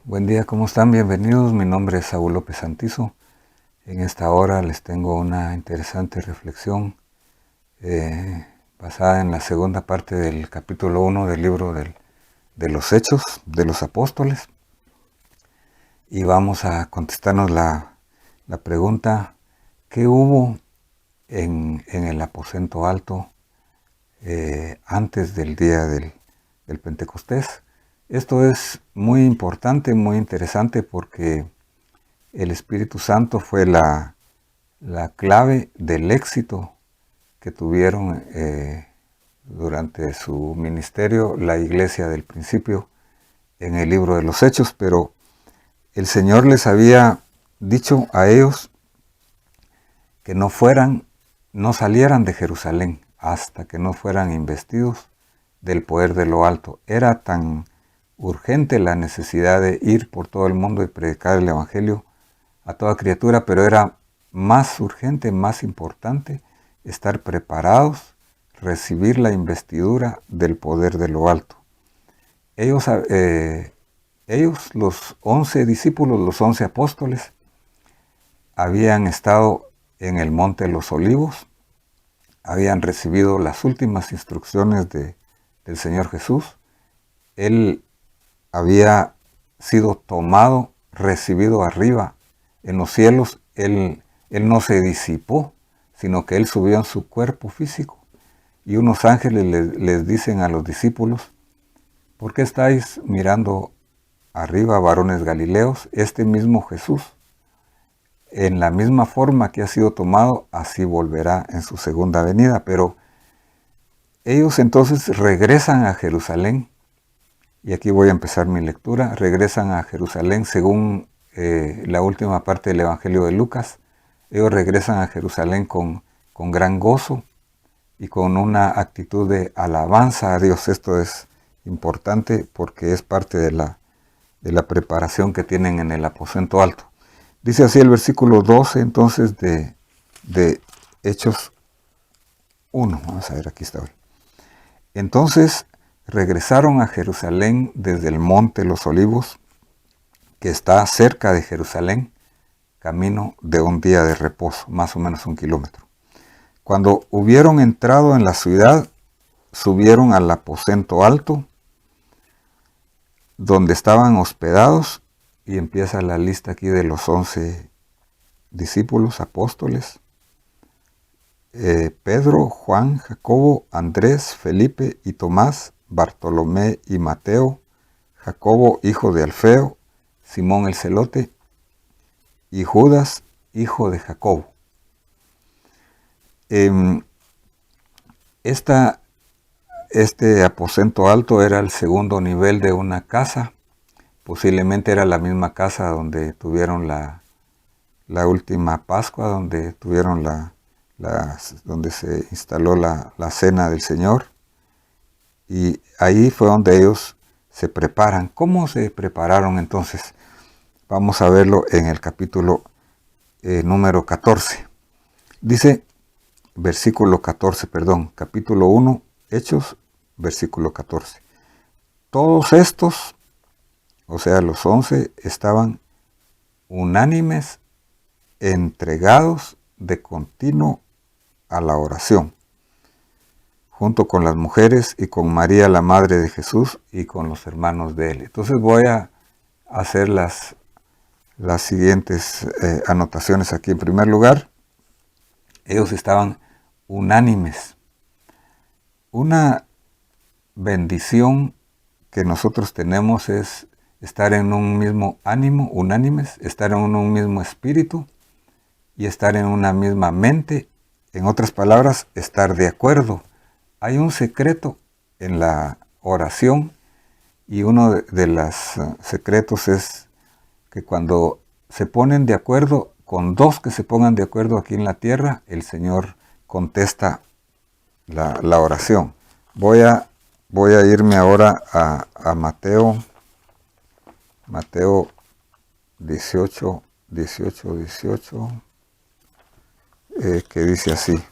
Buen día, ¿cómo están? Bienvenidos. Mi nombre es Saúl López Santizo. En esta hora les tengo una interesante reflexión basada en la segunda parte del capítulo 1 del libro de los Hechos de los Apóstoles. Y vamos a contestarnos la pregunta: ¿qué hubo en el aposento alto antes del día del Pentecostés? Esto es muy importante, muy interesante, porque el Espíritu Santo fue la clave del éxito que tuvieron durante su ministerio la iglesia del principio en el libro de los Hechos. Pero el Señor les había dicho a ellos que no salieran de Jerusalén hasta que no fueran investidos del poder de lo alto. Era tan urgente la necesidad de ir por todo el mundo y predicar el Evangelio a toda criatura, pero era más urgente, más importante estar preparados, recibir la investidura del poder de lo alto. Ellos, los 11 discípulos, los 11 apóstoles, habían estado en el Monte de los Olivos, habían recibido las últimas instrucciones del Señor Jesús. Él había sido tomado, recibido arriba en los cielos. Él no se disipó, sino que Él subió en su cuerpo físico. Y unos ángeles les dicen a los discípulos: ¿por qué estáis mirando arriba, varones galileos? Este mismo Jesús, en la misma forma que ha sido tomado, así volverá en su segunda venida. Pero ellos entonces regresan a Jerusalén. Y aquí voy a empezar mi lectura. Regresan a Jerusalén según la última parte del Evangelio de Lucas. Ellos regresan a Jerusalén con gran gozo y con una actitud de alabanza a Dios. Esto es importante porque es parte de la preparación que tienen en el aposento alto. Dice así el versículo 12 entonces de Hechos 1. Vamos a ver, aquí está hoy. Entonces regresaron a Jerusalén desde el Monte de los Olivos, que está cerca de Jerusalén, camino de un día de reposo, más o menos 1 kilómetro. Cuando hubieron entrado en la ciudad, subieron al aposento alto, donde estaban hospedados, y empieza la lista aquí de los 11 discípulos, apóstoles: Pedro, Juan, Jacobo, Andrés, Felipe y Tomás, Bartolomé y Mateo, Jacobo, hijo de Alfeo, Simón el Celote, y Judas, hijo de Jacobo. Este aposento alto era el segundo nivel de una casa. Posiblemente era la misma casa donde tuvieron la última Pascua, donde tuvieron donde se instaló la cena del Señor. Y ahí fue donde ellos se preparan. ¿Cómo se prepararon entonces? Vamos a verlo en el capítulo número 14. Dice, capítulo 1, Hechos, versículo 14. Todos estos, o sea, los 11, estaban unánimes, entregados de continuo a la oración, junto con las mujeres y con María, la madre de Jesús, y con los hermanos de él. Entonces voy a hacer las siguientes anotaciones aquí. En primer lugar, ellos estaban unánimes. Una bendición que nosotros tenemos es estar en un mismo ánimo, unánimes, estar en un mismo espíritu y estar en una misma mente. En otras palabras, estar de acuerdo. Hay un secreto en la oración, y uno de los secretos es que cuando se ponen de acuerdo, con dos que se pongan de acuerdo aquí en la tierra, el Señor contesta la oración. Voy a irme ahora a Mateo 18, que dice así: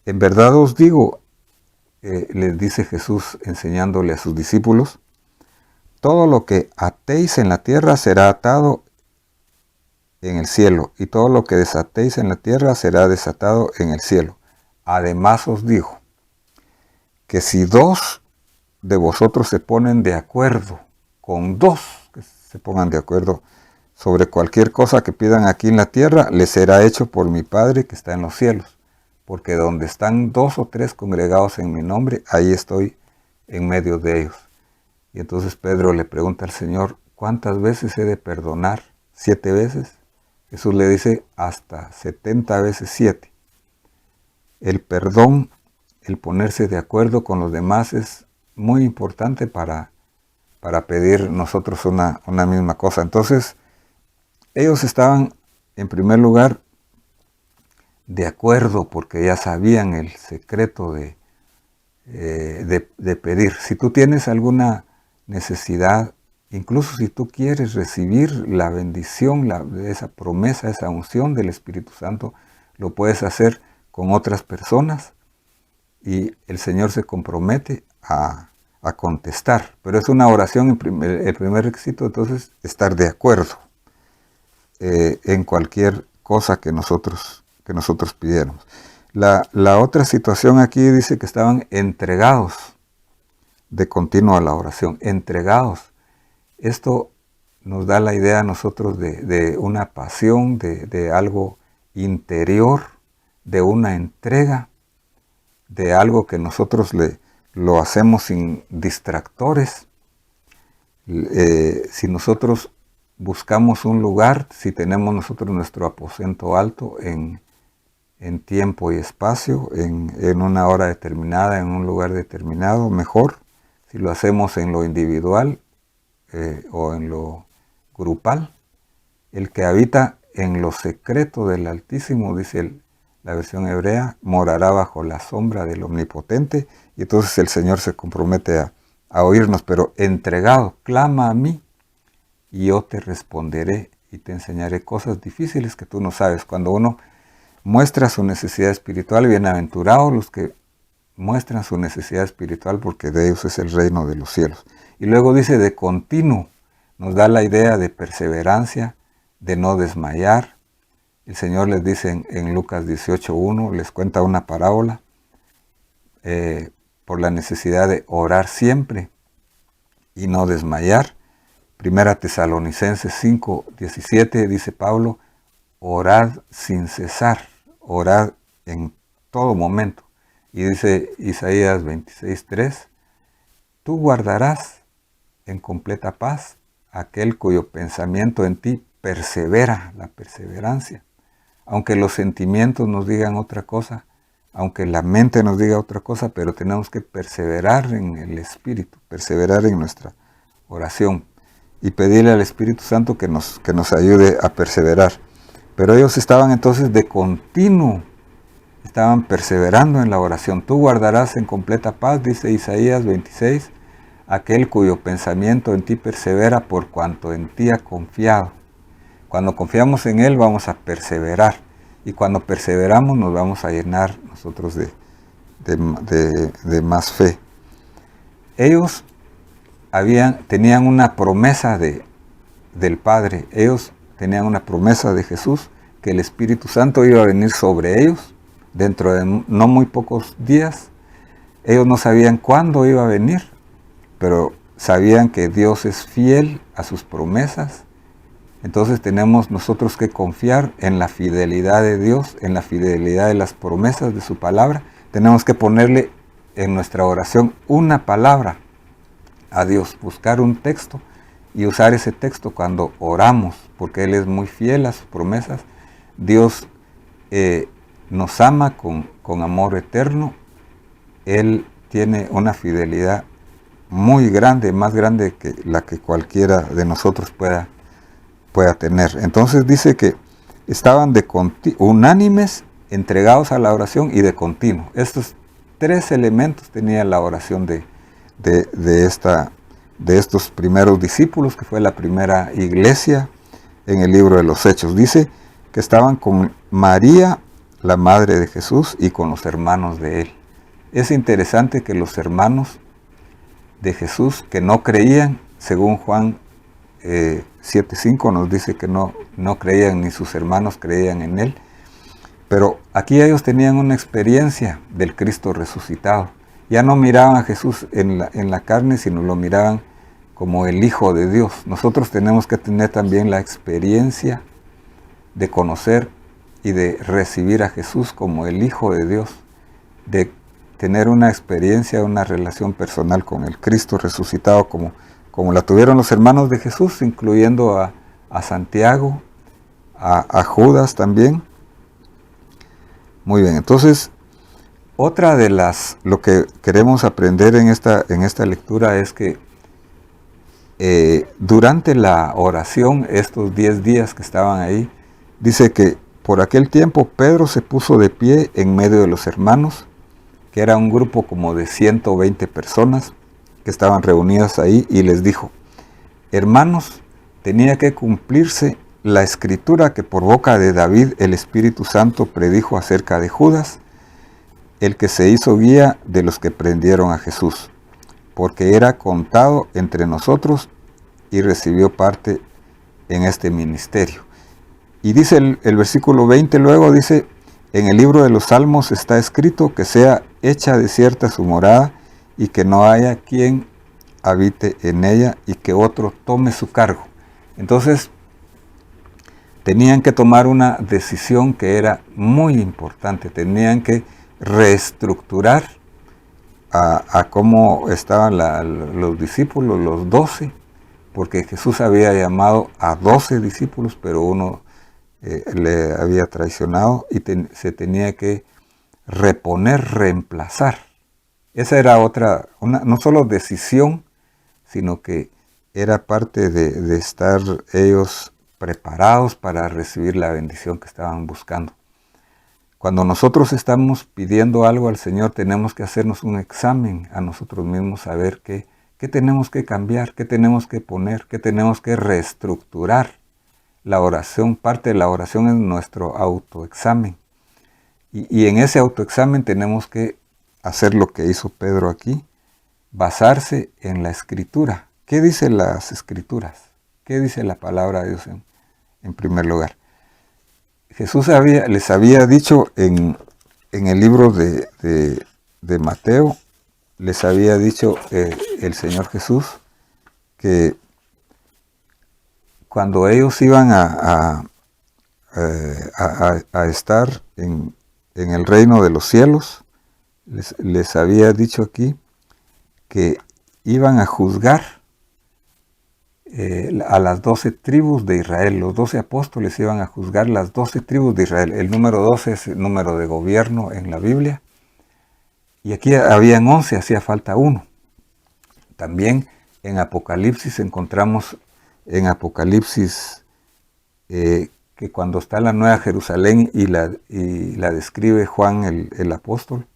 en verdad os digo, les dice Jesús enseñándole a sus discípulos, todo lo que atéis en la tierra será atado en el cielo, y todo lo que desatéis en la tierra será desatado en el cielo. Además os digo que si dos de vosotros se ponen de acuerdo, con dos que se pongan de acuerdo sobre cualquier cosa que pidan aquí en la tierra, les será hecho por mi Padre que está en los cielos. Porque donde están 2 o 3 congregados en mi nombre, ahí estoy en medio de ellos. Y entonces Pedro le pregunta al Señor, ¿cuántas veces he de perdonar? 7 veces. Jesús le dice, hasta 70 veces 7. El perdón, el ponerse de acuerdo con los demás es muy importante para pedir nosotros una misma cosa. Entonces, ellos estaban, en primer lugar, de acuerdo porque ya sabían el secreto de pedir. Si tú tienes alguna necesidad, incluso si tú quieres recibir la bendición, esa promesa, esa unción del Espíritu Santo, lo puedes hacer con otras personas y el Señor se compromete a contestar. Pero es una oración, el primer requisito, entonces, estar de acuerdo en cualquier cosa que nosotros pidiéramos. La otra situación aquí dice que estaban entregados de continuo a la oración, entregados. Esto nos da la idea a nosotros de una pasión, de algo interior, de una entrega, de algo que nosotros lo hacemos sin distractores. Si nosotros buscamos un lugar, si tenemos nosotros nuestro aposento alto en tiempo y espacio, en una hora determinada, en un lugar determinado, mejor. Si lo hacemos en lo individual o en lo grupal, el que habita en lo secreto del Altísimo, dice la versión hebrea, morará bajo la sombra del Omnipotente, y entonces el Señor se compromete a oírnos, pero entregado, clama a mí, y yo te responderé y te enseñaré cosas difíciles que tú no sabes. Cuando uno muestra su necesidad espiritual, bienaventurados los que muestran su necesidad espiritual, porque de ellos es el reino de los cielos. Y luego dice de continuo, nos da la idea de perseverancia, de no desmayar. El Señor les dice en Lucas 18:1, les cuenta una parábola por la necesidad de orar siempre y no desmayar. Primera Tesalonicenses 5:17 dice Pablo, orad sin cesar, orad en todo momento. Y dice Isaías 26:3, tú guardarás en completa paz aquel cuyo pensamiento en ti persevera, la perseverancia. Aunque los sentimientos nos digan otra cosa, aunque la mente nos diga otra cosa, pero tenemos que perseverar en el Espíritu, perseverar en nuestra oración y pedirle al Espíritu Santo que nos ayude a perseverar. Pero ellos estaban entonces de continuo, estaban perseverando en la oración. Tú guardarás en completa paz, dice Isaías 26, aquel cuyo pensamiento en ti persevera por cuanto en ti ha confiado. Cuando confiamos en Él vamos a perseverar, y cuando perseveramos nos vamos a llenar nosotros de más fe. Ellos tenían una promesa del Padre, ellos tenían una promesa de Jesús, que el Espíritu Santo iba a venir sobre ellos dentro de no muy pocos días. Ellos no sabían cuándo iba a venir, pero sabían que Dios es fiel a sus promesas. Entonces tenemos nosotros que confiar en la fidelidad de Dios, en la fidelidad de las promesas de su palabra. Tenemos que ponerle en nuestra oración una palabra a Dios, buscar un texto y usar ese texto cuando oramos, porque Él es muy fiel a sus promesas. Dios nos ama con amor eterno. Él tiene una fidelidad muy grande, más grande que la que cualquiera de nosotros pueda tener. Entonces dice que estaban unánimes, entregados a la oración y de continuo. Estos 3 elementos tenía la oración de estos primeros discípulos, que fue la primera iglesia en el libro de los Hechos. Dice que estaban con María, la madre de Jesús, y con los hermanos de él. Es interesante que los hermanos de Jesús que no creían según Juan 7:5 nos dice que no creían, ni sus hermanos creían en él. Pero aquí ellos tenían una experiencia del Cristo resucitado. Ya no miraban a Jesús en la carne, sino lo miraban como el Hijo de Dios. Nosotros tenemos que tener también la experiencia de conocer y de recibir a Jesús como el Hijo de Dios, de tener una experiencia, una relación personal con el Cristo resucitado, como la tuvieron los hermanos de Jesús, incluyendo a Santiago, a Judas también. Muy bien, entonces, otra de lo que queremos aprender en esta lectura es que durante la oración, estos 10 días que estaban ahí, dice que por aquel tiempo Pedro se puso de pie en medio de los hermanos, que era un grupo como de 120 personas que estaban reunidas ahí, y les dijo: hermanos, tenía que cumplirse la escritura que por boca de David el Espíritu Santo predijo acerca de Judas, el que se hizo guía de los que prendieron a Jesús, porque era contado entre nosotros y recibió parte en este ministerio. Y dice el versículo 20 luego, dice: en el libro de los Salmos está escrito que sea hecha desierta su morada y que no haya quien habite en ella y que otro tome su cargo. Entonces, tenían que tomar una decisión que era muy importante. Tenían que reestructurar a cómo estaban los discípulos, los 12, porque Jesús había llamado a 12 discípulos, pero uno le había traicionado y se tenía que reponer, reemplazar. Esa era otra, no solo decisión, sino que era parte de estar ellos preparados para recibir la bendición que estaban buscando. Cuando nosotros estamos pidiendo algo al Señor, tenemos que hacernos un examen a nosotros mismos, saber qué tenemos que cambiar, qué tenemos que poner, qué tenemos que reestructurar. La oración, parte de la oración es nuestro autoexamen. Y en ese autoexamen tenemos que hacer lo que hizo Pedro aquí, basarse en la Escritura. ¿Qué dicen las Escrituras? ¿Qué dice la palabra de Dios en primer lugar? Jesús les había dicho en el libro de Mateo, les había dicho el Señor Jesús que cuando ellos iban a estar en el reino de los cielos, les había dicho aquí que iban a juzgar a las 12 tribus de Israel. Los 12 apóstoles iban a juzgar las 12 tribus de Israel. El número 12 es el número de gobierno en la Biblia. Y aquí habían 11, hacía falta uno. También en Apocalipsis encontramos en Apocalipsis que cuando está la Nueva Jerusalén y la describe Juan el apóstol,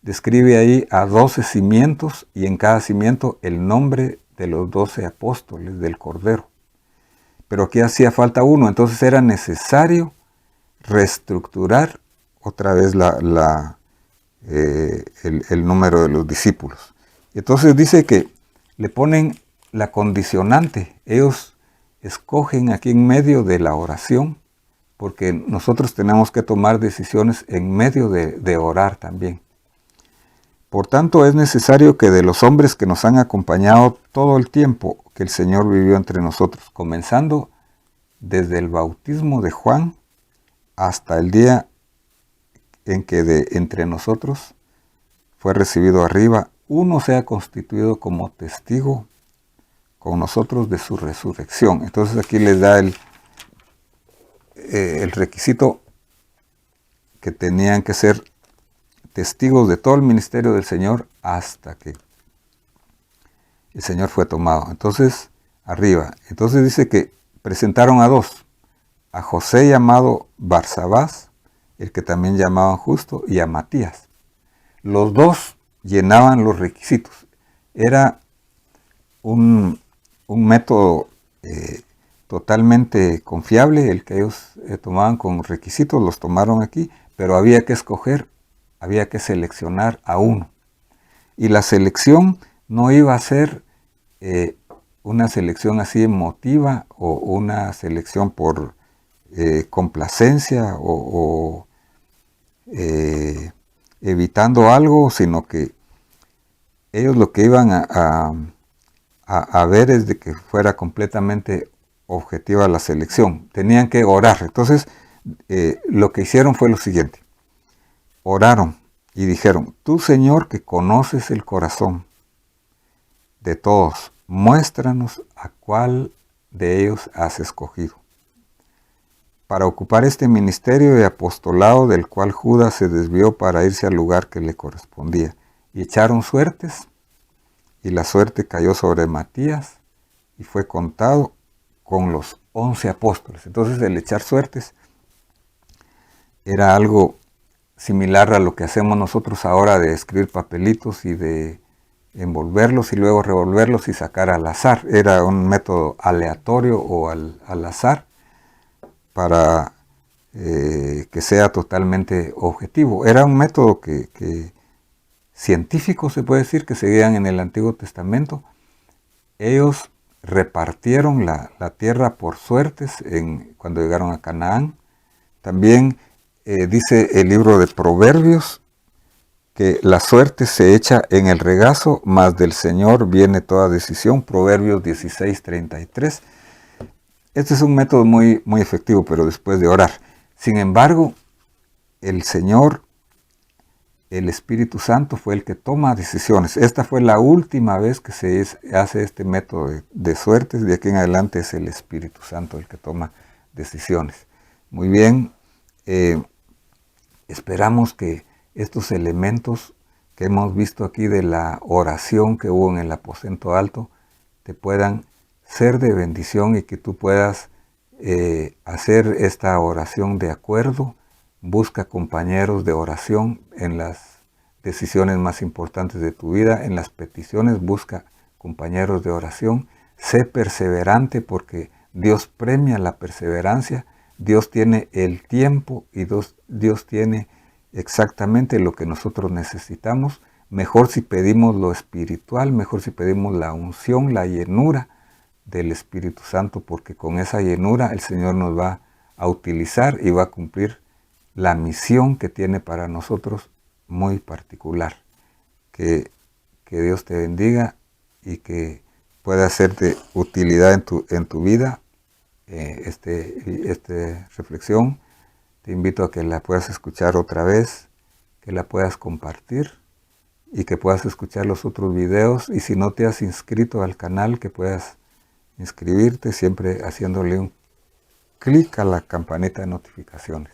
describe ahí a 12 cimientos y en cada cimiento el nombre de los 12 apóstoles del Cordero. Pero aquí hacía falta uno, entonces era necesario reestructurar otra vez el número de los discípulos. Entonces dice que le ponen la condicionante. Ellos escogen aquí en medio de la oración, porque nosotros tenemos que tomar decisiones en medio de orar también. Por tanto, es necesario que de los hombres que nos han acompañado todo el tiempo que el Señor vivió entre nosotros, comenzando desde el bautismo de Juan hasta el día en que de entre nosotros fue recibido arriba, uno sea constituido como testigo con nosotros de su resurrección. Entonces aquí les da el requisito que tenían que ser testigos de todo el ministerio del Señor hasta que el Señor fue tomado. Entonces, arriba. Entonces dice que presentaron a 2, a José llamado Barsabás, el que también llamaban Justo, y a Matías. Los 2 llenaban los requisitos. Era un método totalmente confiable, el que ellos tomaban con requisitos, los tomaron aquí, pero había que escoger, había que seleccionar a uno. Y la selección no iba a ser una selección así emotiva o una selección por complacencia o evitando algo, sino que ellos lo que iban a ver es de que fuera completamente objetiva la selección. Tenían que orar. Entonces, lo que hicieron fue lo siguiente. Oraron y dijeron: tú, Señor, que conoces el corazón de todos, muéstranos a cuál de ellos has escogido para ocupar este ministerio de apostolado del cual Judas se desvió para irse al lugar que le correspondía. Y echaron suertes, y la suerte cayó sobre Matías, y fue contado con los 11 apóstoles. Entonces el echar suertes era algo similar a lo que hacemos nosotros ahora de escribir papelitos y de envolverlos y luego revolverlos y sacar al azar. Era un método aleatorio o al azar para que sea totalmente objetivo. Era un método que científico, se puede decir, que seguían en el Antiguo Testamento. Ellos repartieron la tierra por suertes cuando llegaron a Canaán. También dice el libro de Proverbios que la suerte se echa en el regazo, mas del Señor viene toda decisión. Proverbios 16:33. Este es un método muy, muy efectivo, pero después de orar. Sin embargo, el Señor, el Espíritu Santo, fue el que toma decisiones. Esta fue la última vez que se hace este método de suertes. De aquí en adelante es el Espíritu Santo el que toma decisiones. Muy bien, esperamos que estos elementos que hemos visto aquí de la oración que hubo en el aposento alto te puedan ser de bendición y que tú puedas hacer esta oración de acuerdo. Busca compañeros de oración en las decisiones más importantes de tu vida, en las peticiones busca compañeros de oración. Sé perseverante porque Dios premia la perseverancia. Dios tiene el tiempo y Dios tiene exactamente lo que nosotros necesitamos. Mejor si pedimos lo espiritual, mejor si pedimos la unción, la llenura del Espíritu Santo, porque con esa llenura el Señor nos va a utilizar y va a cumplir la misión que tiene para nosotros muy particular. Que Dios te bendiga y que pueda ser de utilidad en tu vida esta reflexión. Te invito a que la puedas escuchar otra vez, que la puedas compartir y que puedas escuchar los otros videos. Y si no te has inscrito al canal, que puedas inscribirte siempre haciéndole un clic a la campanita de notificaciones.